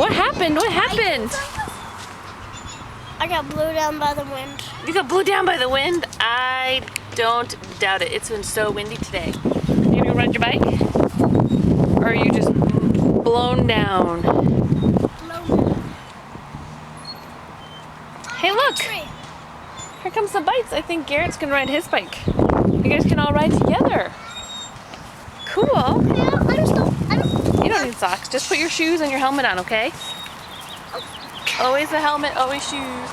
What happened? What happened? I got blew down by the wind. You got blew down by the wind? I don't doubt it. It's been so windy today. You gonna go ride your bike? Or are you just blown down? Hey, look! Here comes the bikes. I think Garrett's gonna ride his bike. You guys can all ride together. Cool. Yeah, I don't. You don't need socks. Just put your shoes and your helmet on, okay? Always a helmet, always shoes.